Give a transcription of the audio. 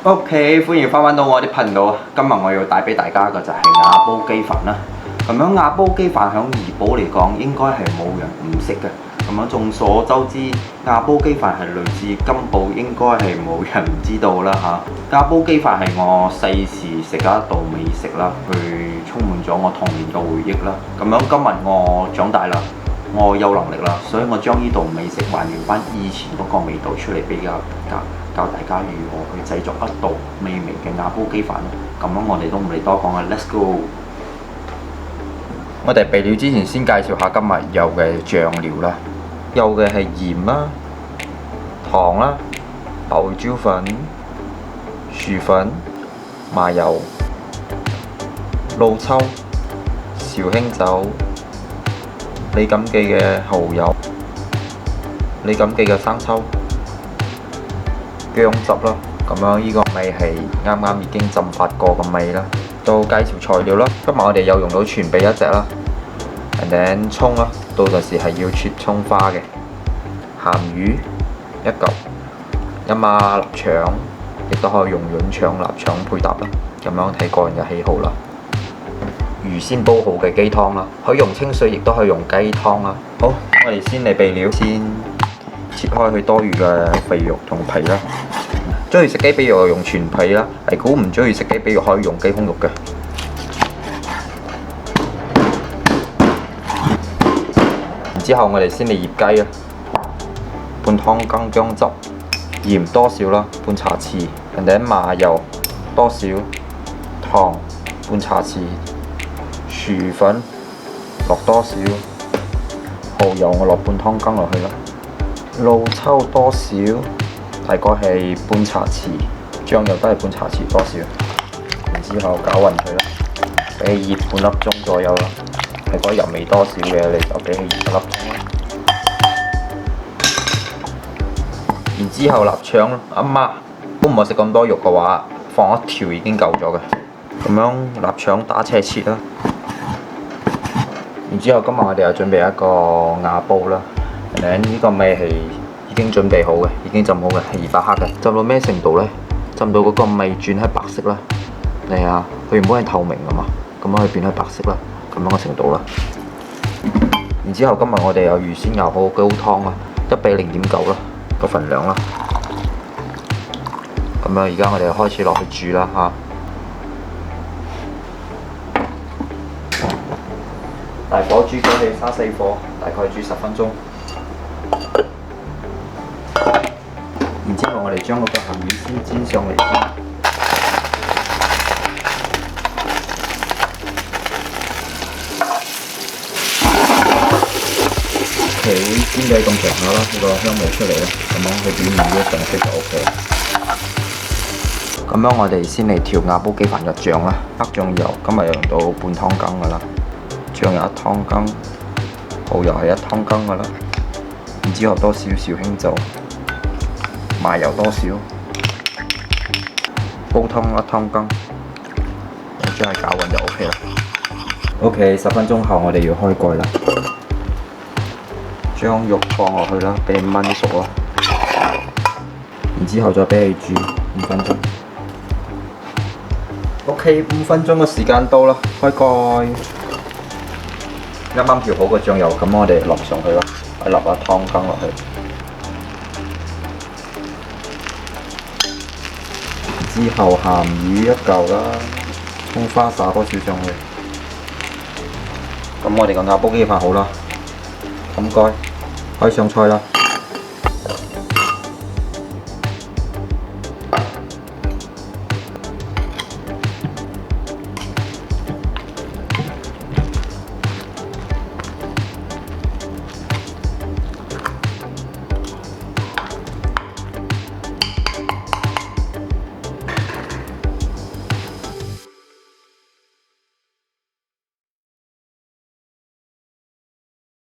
OK，歡迎返到我啲頻道啊！今日我要帶俾大家嘅就係瓦煲雞飯啦。咁樣瓦煲雞飯響怡保嚟講，應該係冇人唔識嘅。咁樣眾所周知，瓦煲雞飯係類似金寶，應該係冇人唔知道啦嚇。瓦煲雞飯係我細時食嘅一道美食啦，佢充滿咗我童年嘅回憶啦。咁樣今日我長大啦，我有能力啦，所以我將呢道美食還原翻以前嗰個味道出嚟，教大家如何去製作一道美味嘅瓦煲雞飯。咁樣我哋都唔理多講啦 ，Let's go！ 我哋備料之前先介紹下今日有嘅醬料啦，有嘅係鹽啦、糖啦、豆椒粉、薯粉、麻油、老抽、紹興酒、李錦記嘅蠔油、李錦記嘅生抽、薑汁啦。咁樣呢個味係啱啱已經浸發過嘅味啦。到介紹材料啦，今日我哋有用到全備一隻啦，and then 葱啦，到陣時係要切葱花嘅，鹹魚一嚿，一孖臘腸，亦都可以用潤腸、臘腸配搭啦，咁樣睇個人嘅喜好啦。預先煲好嘅雞湯啦，可以用清水，亦都可以用雞湯啦。好，我哋先嚟備料，先切開佢多餘嘅肥肉同皮啦。中意食雞髀肉就用全皮啦，如果唔中意食雞髀肉可以用雞胸肉嘅。然之後我哋先嚟醃雞啊，半湯羹薑汁，鹽多少啦，半茶匙，人哋麻油多少，糖半茶匙，薯粉落多少，蠔油我落半湯羹落去啦，老抽多少？大概係半茶匙，醬油都係半茶匙多少，然之後攪勻佢啦，俾佢醃半粒鐘左右啦。係覺得油味多少嘅，你就俾佢醃一粒鐘啦。然之後臘腸啊媽，都唔係食咁多肉嘅話，放一條已經夠咗嘅。咁樣臘腸打斜切啦。然之後今日我哋又準備一個瓦煲啦，呢個味係已經準備好嘅，已經浸好嘅，係200克嘅。浸到咩程度呢？浸到嗰個味轉係白色啦。你睇下，佢原本係透明㗎嘛，咁樣佢變係白色啦，咁樣嘅程度啦。然之後今日我哋有預先熬好高湯啦，1:0.9啦個份量啦。咁樣而家我哋開始落去煮啦嚇。大火煮咗去3、4火，大概煮10分鐘。然之後我哋將嗰個鹹魚先煎上嚟先。OK，煎到咁上下啦，呢個香味出嚟啦，咁樣佢表面嘅上色就 OK。咁樣我哋先嚟調瓦煲雞飯嘅醬啦，黑醬油今日用到半湯羹噶啦，醬油1湯羹，蠔油係1湯羹噶啦，然之後多少紹興酒。麻油多少？煲湯1湯羹，將佢攪勻就 OK 啦。OK， 10分鐘後我哋要開蓋啦，將肉放落去啦，俾佢燜熟啦。然之後再俾佢煮5分鐘。OK， 5分鐘嘅時間到啦，開蓋。啱啱調好個醬油，咁我哋落上去啦，落1湯羹落去。之後鹹魚1嚿啦，葱花灑多少上去。咁我哋個瓦煲雞飯好啦，咁該開上菜啦。